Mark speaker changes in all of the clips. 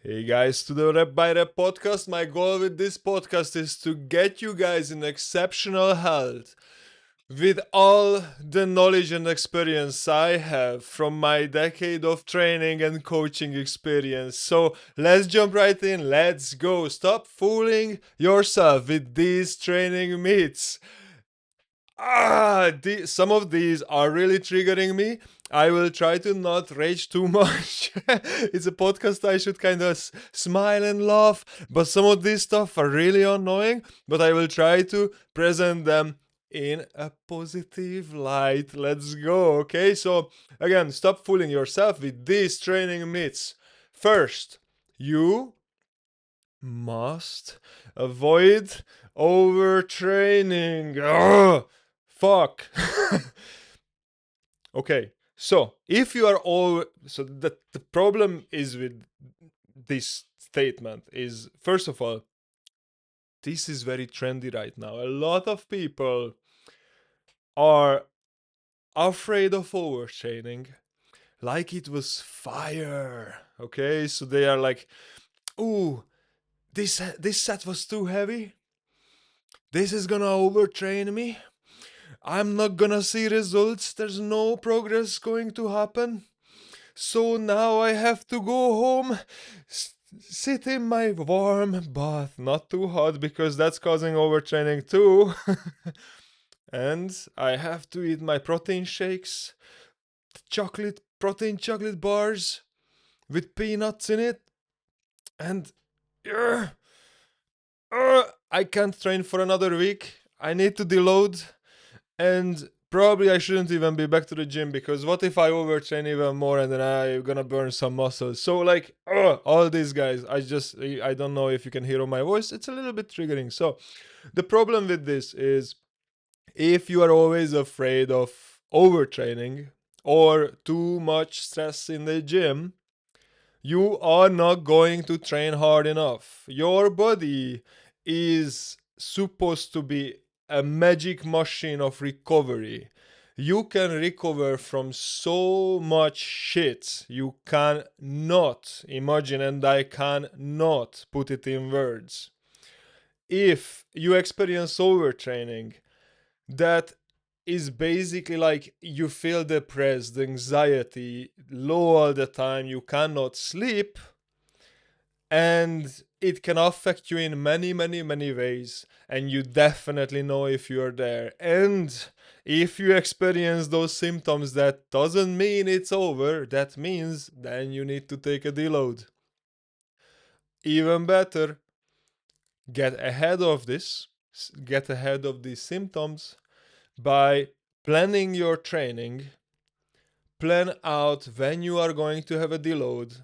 Speaker 1: Hey guys, to the Rep by Rep podcast. My goal with this podcast is to get you guys in exceptional health with all the knowledge and experience I have from my decade of training and coaching experience. So let's jump right in. Let's go. Stop fooling yourself with these training myths. Some of these are really triggering me. I will try to not rage too much. It's a podcast. I should kind of smile and laugh, but some of these stuff are really annoying. But I will try to present them in a positive light. Let's go. Okay, so again, stop fooling yourself with these training myths. First, you must avoid overtraining. Ugh, fuck. Okay, so if you are all so the problem is with this statement is, first of all, this is very trendy right now. A lot of people are afraid of overtraining like it was fire. Okay, so they are like, ooh, this set was too heavy. This is gonna overtrain me. I'm not gonna see results. There's no progress going to happen. So now I have to go home, sit in my warm bath, not too hot because that's causing overtraining too. And I have to eat my protein shakes, protein chocolate bars with peanuts in it. And uh, I can't train for another week. I need to deload. And probably I shouldn't even be back to the gym because what if I overtrain even more and then I'm gonna burn some muscles? So like, all these guys, I don't know if you can hear on my voice. It's a little bit triggering. So the problem with this is if you are always afraid of overtraining or too much stress in the gym, you are not going to train hard enough. Your body is supposed to be a magic machine of recovery. You can recover from so much shit you cannot imagine, and I cannot put it in words. If you experience overtraining, that is basically like you feel depressed, anxiety, low all the time, you cannot sleep, and it can affect you in many, many, many ways. And you definitely know if you're there. And if you experience those symptoms, that doesn't mean it's over. That means then you need to take a deload. Even better, get ahead of this, get ahead of these symptoms by planning your training. Plan out when you are going to have a deload.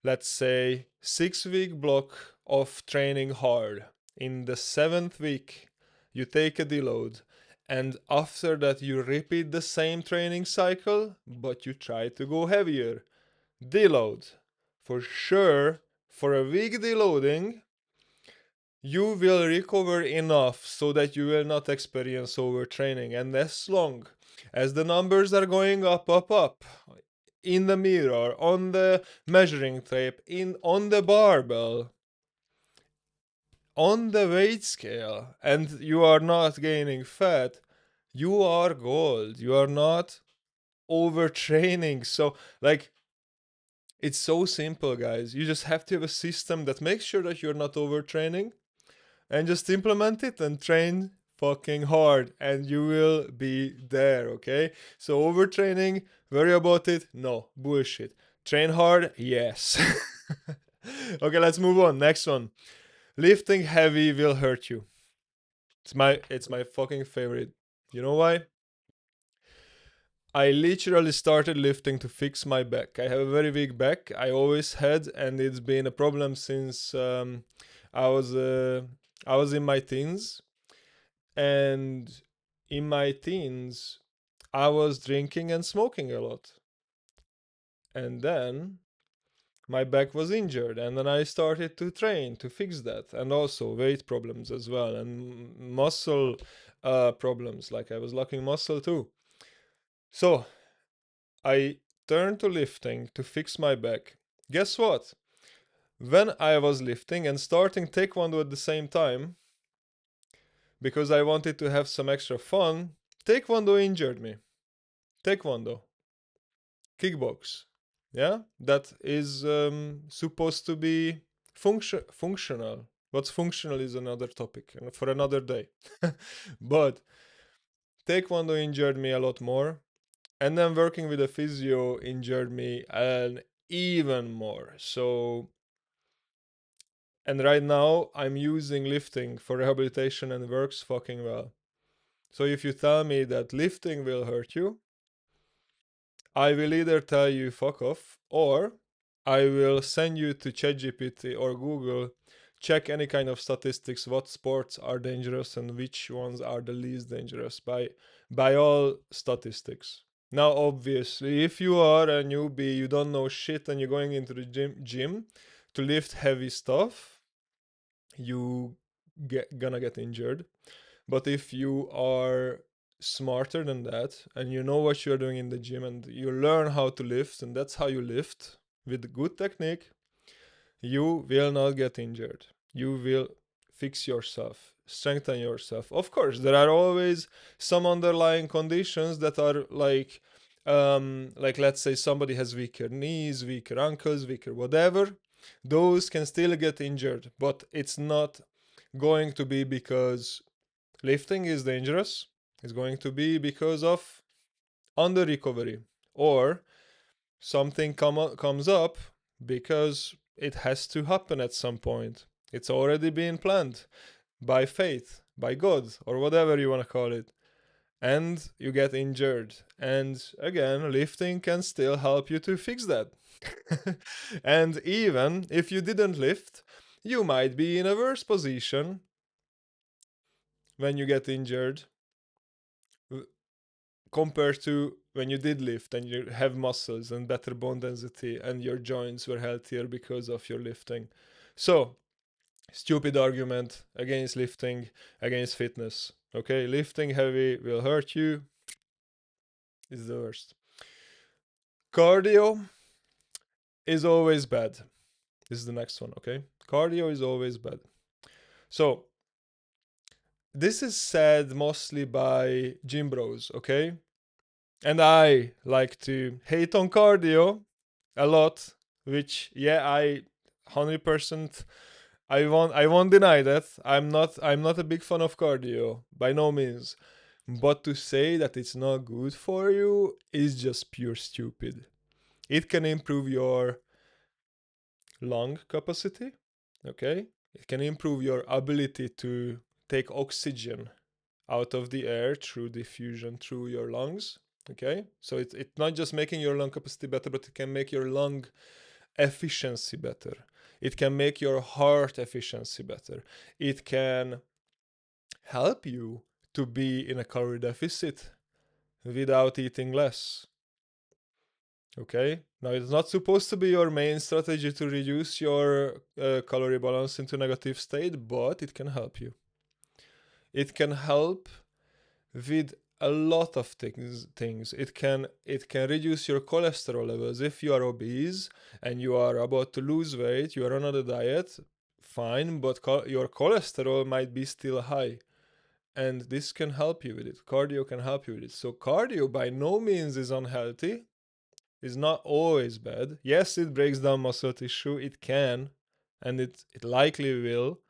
Speaker 1: Let's say 6 week block of training hard. In the seventh week, you take a deload, and after that, you repeat the same training cycle, but you try to go heavier. Deload. For sure, for a week deloading, you will recover enough so that you will not experience overtraining. And as long as the numbers are going up, up, up, in the mirror, on the measuring tape, in on the barbell, on the weight scale, and you are not gaining fat, you are gold. You are not overtraining. So like, it's so simple, guys. You just have to have a system that makes sure that you're not overtraining, and just implement it and train fucking hard, and you will be there. Okay, so overtraining, worry about it? No, bullshit. Train hard? Yes. Okay, let's move on. Next one. Lifting heavy will hurt you. It's my fucking favorite. You know why? I literally started lifting to fix my back. I have a very weak back. I always had, and it's been a problem since I was uh, I was in my teens. And in my teens, I was drinking and smoking a lot. And then my back was injured, and then I started to train to fix that, and also weight problems as well, and muscle problems, like I was lacking muscle too. So I turned to lifting to fix my back. Guess what? When I was lifting and starting Taekwondo at the same time, because I wanted to have some extra fun, Taekwondo injured me. Taekwondo, kickbox. Yeah, that is supposed to be functional. What's functional is another topic for another day. But Taekwondo injured me a lot more. And then working with a physio injured me and even more. So, and right now I'm using lifting for rehabilitation and works fucking well. So if you tell me that lifting will hurt you, I will either tell you fuck off or I will send you to ChatGPT or Google, check any kind of statistics, what sports are dangerous and which ones are the least dangerous by all statistics. Now, obviously, if you are a newbie, you don't know shit, and you're going into the gym to lift heavy stuff, you gonna get injured. But if you are smarter than that and you know what you're doing in the gym and you learn how to lift and that's how you lift with good technique, you will not get injured. You will fix yourself, strengthen yourself. Of course, there are always some underlying conditions that are like let's say somebody has weaker knees, weaker ankles, weaker whatever. Those can still get injured, but it's not going to be because lifting is dangerous. It's going to be because of under recovery or something comes up because it has to happen at some point. It's already been planned by fate, by God, or whatever you want to call it. And you get injured. And again, lifting can still help you to fix that. And even if you didn't lift, you might be in a worse position when you get injured compared to when you did lift and you have muscles and better bone density and your joints were healthier because of your lifting. So, stupid argument against lifting, against fitness. Okay, lifting heavy will hurt you, is the worst. Cardio is always bad. This is the next one, okay? Cardio is always bad. So, this is said mostly by gym bros, okay? And I like to hate on cardio a lot, which yeah, I 100% I won't deny that. I'm not a big fan of cardio by no means. But to say that it's not good for you is just pure stupid. It can improve your lung capacity, okay? It can improve your ability to take oxygen out of the air through diffusion through your lungs. Okay, so it's not just making your lung capacity better, but it can make your lung efficiency better. It can make your heart efficiency better. It can help you to be in a calorie deficit without eating less. Okay, now it's not supposed to be your main strategy to reduce your calorie balance into negative state, but it can help you. It can help with a lot of things. It can reduce your cholesterol levels if you are obese and you are about to lose weight, you are on a diet, fine, but your cholesterol might be still high, and this can help you with it. Cardio can help you with it. So cardio by no means is unhealthy, is not always bad. Yes, it breaks down muscle tissue, it can, and it likely will,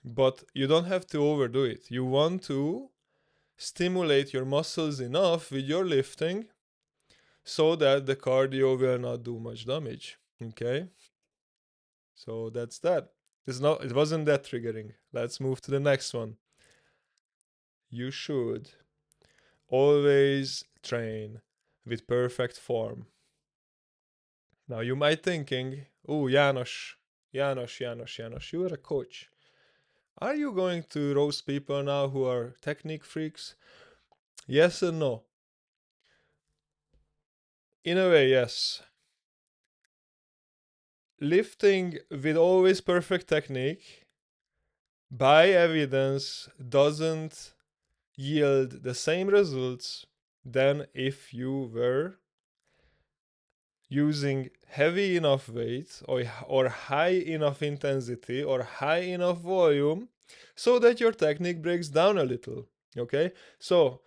Speaker 1: but you don't have to overdo it. You want to stimulate your muscles enough with your lifting so that the cardio will not do much damage. Okay? So that's that. It wasn't that triggering. Let's move to the next one. You should always train with perfect form. Now you might thinking, oh János, you are a coach. Are you going to roast people now who are technique freaks? Yes and no. In a way, yes. Lifting with always perfect technique by evidence doesn't yield the same results than if you were using heavy enough weight or high enough intensity or high enough volume so that your technique breaks down a little. Okay, so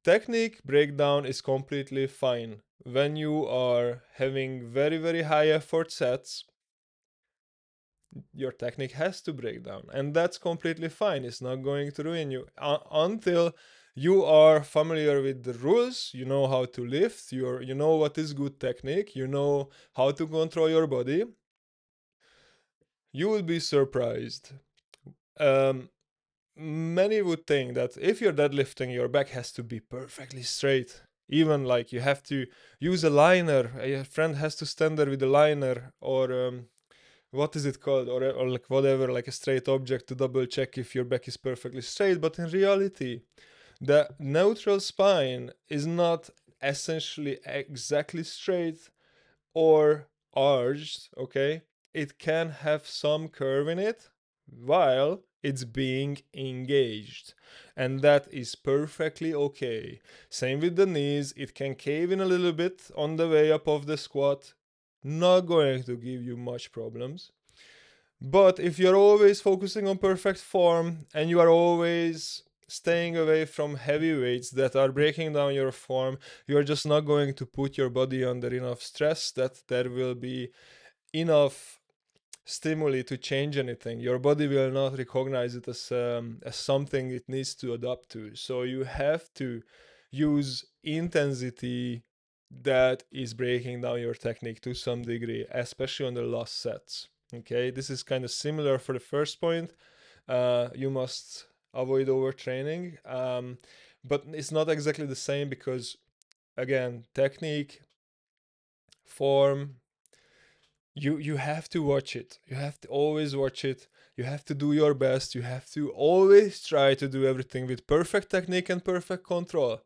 Speaker 1: technique breakdown is completely fine when you are having very, very high effort sets. Your technique has to break down, and that's completely fine. It's not going to ruin you until you are familiar with the rules. You know how to lift, you know what is good technique, you know how to control your body. You will be surprised. um, Many would think that if you're deadlifting, your back has to be perfectly straight. Even like you have to use a liner. A friend has to stand there with a liner, or what is it called, or like whatever, like a straight object to double check if your back is perfectly straight. But in reality, the neutral spine is not essentially exactly straight or arched, okay? It can have some curve in it while it's being engaged. And that is perfectly okay. Same with the knees, it can cave in a little bit on the way up of the squat. Not going to give you much problems. But if you're always focusing on perfect form and you are always staying away from heavy weights that are breaking down your form, you're just not going to put your body under enough stress that there will be enough stimuli to change anything. Your body will not recognize it as something it needs to adapt to. So you have to use intensity that is breaking down your technique to some degree, especially on the last sets. Okay, this is kind of similar for the first point. You must avoid overtraining, but it's not exactly the same because, again, technique, form, you have to watch it. You have to always watch it. You have to do your best. You have to always try to do everything with perfect technique and perfect control.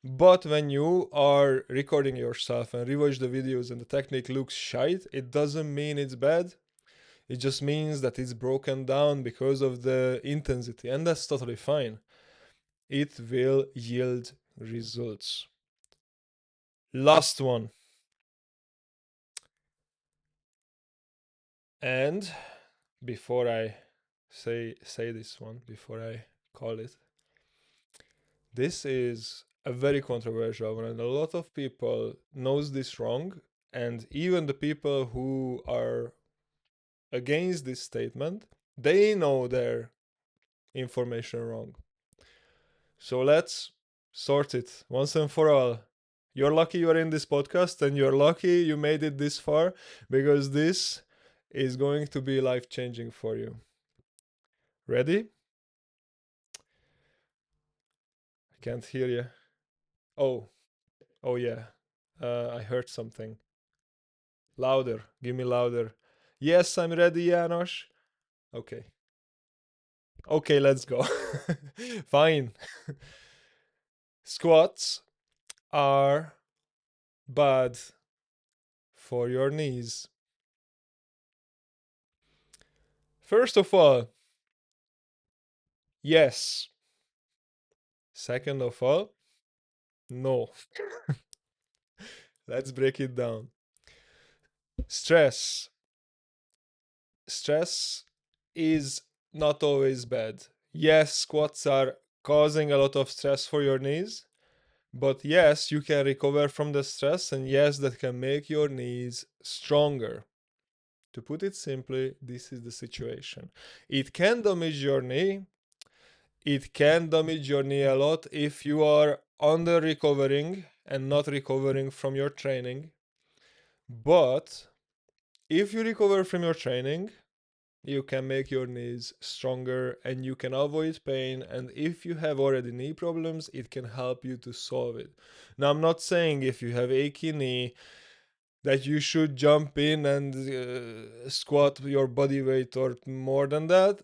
Speaker 1: But when you are recording yourself and rewatch the videos and the technique looks shite, it doesn't mean it's bad. It just means that it's broken down because of the intensity, and that's totally fine. It will yield results. Last one. And before I say this one, before I call it, this is a very controversial one, and a lot of people knows this wrong, and even the people who are against this statement, they know their information wrong. So let's sort it once and for all. You're lucky you are in this podcast, and you're lucky you made it this far, because this is going to be life changing for you. Ready? I can't hear you. Oh, oh yeah. I heard something. Louder. Give me louder. Yes, I'm ready, Janos. Okay. Okay, let's go. Fine. Squats are bad for your knees. First of all, yes. Second of all, no. Let's break it down. Stress. Stress is not always bad. Yes, squats are causing a lot of stress for your knees, but yes, you can recover from the stress, and yes, that can make your knees stronger. To put it simply, this is the situation. It can damage your knee. It can damage your knee a lot if you are under recovering and not recovering from your training. But if you recover from your training, you can make your knees stronger and you can avoid pain. And if you have already knee problems, it can help you to solve it. Now, I'm not saying if you have achy knee that you should jump in and squat your body weight or more than that.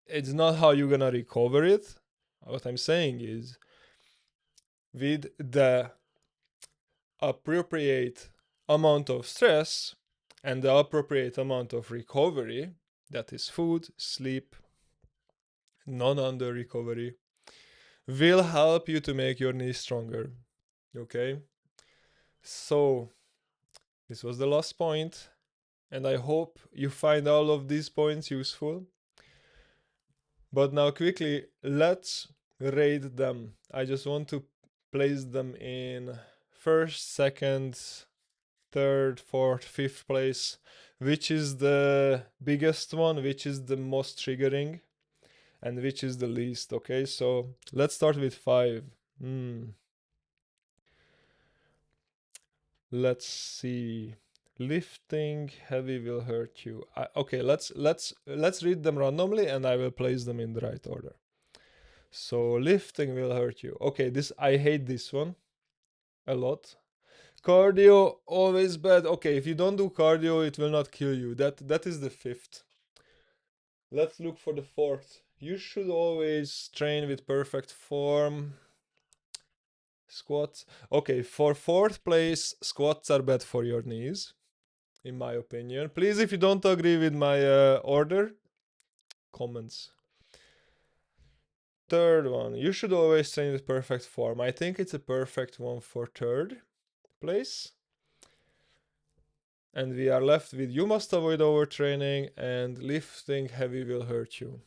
Speaker 1: It's not how you're gonna recover it. What I'm saying is, with the appropriate amount of stress and the appropriate amount of recovery, that is food, sleep, non under recovery, will help you to make your knee stronger. Okay? So, This was the last point, and I hope you find all of these points useful. But now, quickly, let's rate them. I just want to place them in first, second, third, fourth, fifth place. Which is the biggest one? Which is the most triggering? And which is the least? Okay, so let's start with five. Let's see. Lifting heavy will hurt you. Okay, let's read them randomly, and I will place them in the right order. So lifting will hurt you. Okay, this I hate this one a lot. Cardio always bad. Okay, if you don't do cardio, it will not kill you. That is the fifth. Let's look for the fourth. You should always train with perfect form. Squats. Okay, for fourth place, squats are bad for your knees, in my opinion. Please, if you don't agree with my order, comments. Third one, you should always train with perfect form. I think it's a perfect one for third place. And we are left with you must avoid overtraining and lifting heavy will hurt you.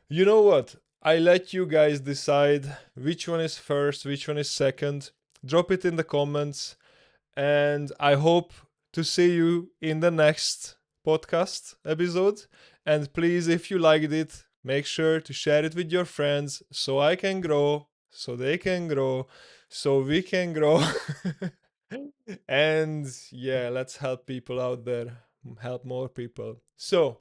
Speaker 1: You know what? I let you guys decide which one is first, which one is second. Drop it in the comments. And I hope to see you in the next podcast episode. And please, if you liked it, make sure to share it with your friends so I can grow, so they can grow, so we can grow. And yeah, let's help people out there, help more people. So,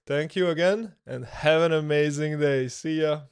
Speaker 1: thank you again and have an amazing day. See ya.